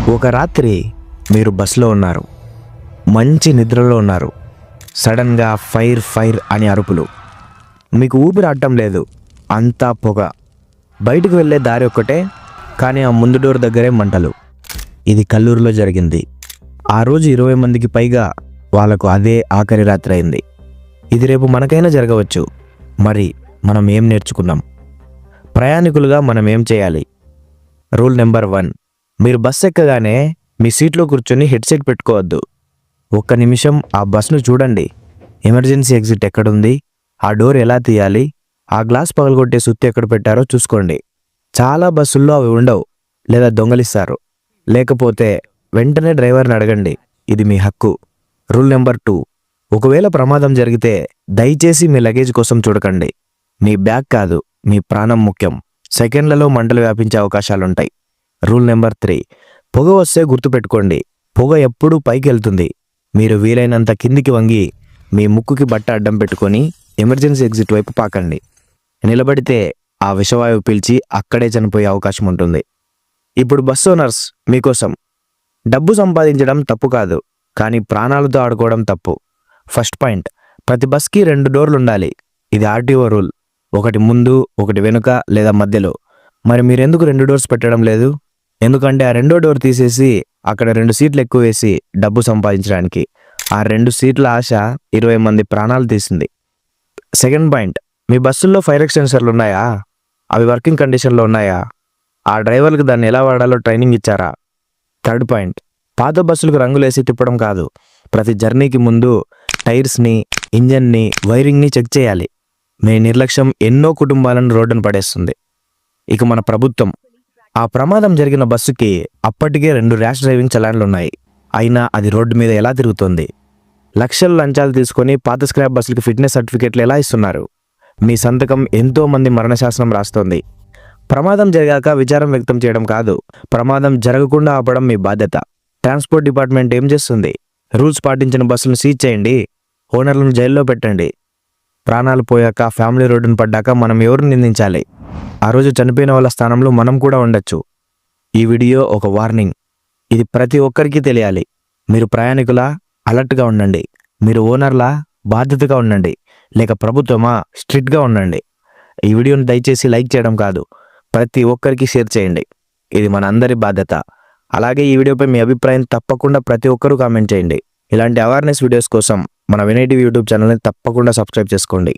ఒక రాత్రి మీరు బస్సులో ఉన్నారు, మంచి నిద్రలో ఉన్నారు. సడన్గా ఫైర్ ఫైర్ అని అరుపులు. మీకు ఊపిరి ఆడటం లేదు, అంతా పొగ. బయటకు వెళ్ళే దారి ఒక్కటే, కానీ ఆ ముందు డోర్ దగ్గరే మంటలు. ఇది కల్లూరులో జరిగింది. ఆ రోజు 20 మందికి పైగా వాళ్ళకు అదే ఆఖరి రాత్రి అయింది. ఇది రేపు మనకైనా జరగవచ్చు. మరి మనం ఏం నేర్చుకున్నాం? ప్రయాణికులుగా మనం ఏం చేయాలి? రూల్ నెంబర్ 1, మీరు బస్సు ఎక్కగానే మీ సీట్లో కూర్చొని హెడ్సెట్ పెట్టుకోవద్దు. ఒక్క నిమిషం ఆ బస్సును చూడండి. ఎమర్జెన్సీ ఎగ్జిట్ ఎక్కడుంది, ఆ డోర్ ఎలా తీయాలి, ఆ గ్లాస్ పగలగొట్టే సుత్తి ఎక్కడ పెట్టారో చూసుకోండి. చాలా బస్సుల్లో అవి ఉండవు, లేదా దొంగలిస్తారు. లేకపోతే వెంటనే డ్రైవర్ని అడగండి, ఇది మీ హక్కు. రూల్ నెంబర్ 2, ఒకవేళ ప్రమాదం జరిగితే దయచేసి మీ లగేజ్ కోసం చూడకండి. మీ బ్యాగ్ కాదు, మీ ప్రాణం ముఖ్యం. సెకండ్లలో మంటలు వ్యాపించే అవకాశాలుంటాయి. రూల్ నెంబర్ 3, పొగ వస్తే గుర్తుపెట్టుకోండి, పొగ ఎప్పుడూ పైకి వెళ్తుంది. మీరు వీలైనంత కిందికి వంగి మీ ముక్కుకి బట్ట అడ్డం పెట్టుకొని ఎమర్జెన్సీ ఎగ్జిట్ వైపు పాకండి. నిలబడితే ఆ విషవాయువు పీల్చి అక్కడే చనిపోయే అవకాశం ఉంటుంది. ఇప్పుడు బస్ ఓనర్స్ మీకోసం, డబ్బు సంపాదించడం తప్పు కాదు, కానీ ప్రాణాలతో ఆడుకోవడం తప్పు. ఫస్ట్ పాయింట్, ప్రతి బస్కి 2 డోర్లు ఉండాలి. ఇది ఆర్టీఓ రూల్. ఒకటి ముందు, ఒకటి వెనుక లేదా మధ్యలో. మరి మీరెందుకు 2 డోర్స్ పెట్టడం లేదు? ఎందుకంటే ఆ 2వ డోర్ తీసేసి అక్కడ 2 సీట్లు ఎక్కువ వేసి డబ్బు సంపాదించడానికి. ఆ 2 సీట్ల ఆశ 20 మంది ప్రాణాలు తీసింది. సెకండ్ పాయింట్, మీ బస్సుల్లో ఫైర్ ఎక్స్టెన్సర్లు ఉన్నాయా? అవి వర్కింగ్ కండిషన్లో ఉన్నాయా? ఆ డ్రైవర్కి దాన్ని ఎలా వాడాలో ట్రైనింగ్ ఇచ్చారా? థర్డ్ పాయింట్, పాత బస్సులకు రంగులేసి తిప్పడం కాదు. ప్రతి జర్నీకి ముందు టైర్స్ని, ఇంజన్ని, వైరింగ్ని చెక్ చేయాలి. మీ నిర్లక్ష్యం ఎన్నో కుటుంబాలను రోడ్డున పడేస్తుంది. ఇక మన ప్రభుత్వం, ఆ ప్రమాదం జరిగిన బస్సుకి అప్పటికే 2 ర్యాష్ డ్రైవింగ్ చలాన్లు ఉన్నాయి. అయినా అది రోడ్డు మీద ఎలా తిరుగుతుంది? లక్షల లంచాలు తీసుకొని పాత స్క్రాప్ బస్సులకి ఫిట్నెస్ సర్టిఫికెట్లు ఎలా ఇస్తున్నారు? మీ సంతకం ఎంతో మంది మరణశాసనం రాస్తోంది. ప్రమాదం జరిగాక విచారం వ్యక్తం చేయడం కాదు, ప్రమాదం జరగకుండా ఆపడం మీ బాధ్యత. ట్రాన్స్పోర్ట్ డిపార్ట్మెంట్ ఏం చేస్తుంది? రూల్స్ పాటించిన బస్సులను సీజ్ చేయండి, ఓనర్లను జైల్లో పెట్టండి. ప్రాణాలు పోయాక, ఫ్యామిలీ రోడ్డును పడ్డాక మనం ఎవరు నిందించాలి? ఆ రోజు చనిపోయిన వాళ్ళ స్థానంలో మనం కూడా ఉండొచ్చు. ఈ వీడియో ఒక వార్నింగ్. ఇది ప్రతి ఒక్కరికి తెలియాలి. మీరు ప్రయాణికులా? అలర్ట్గా ఉండండి. మీరు ఓనర్లా? బాధ్యతగా ఉండండి. లేక ప్రభుత్వమా? స్ట్రిక్ట్గా ఉండండి. ఈ వీడియోని దయచేసి లైక్ చేయడం కాదు, ప్రతి ఒక్కరికి షేర్ చేయండి. ఇది మన అందరి బాధ్యత. అలాగే ఈ వీడియోపై మీ అభిప్రాయం తప్పకుండా ప్రతి ఒక్కరూ కామెంట్ చేయండి. ఇలాంటి అవేర్నెస్ వీడియోస్ కోసం మన వినయ్ టీవీ యూట్యూబ్ ఛానల్ని తప్పకుండా సబ్స్క్రైబ్ చేసుకోండి.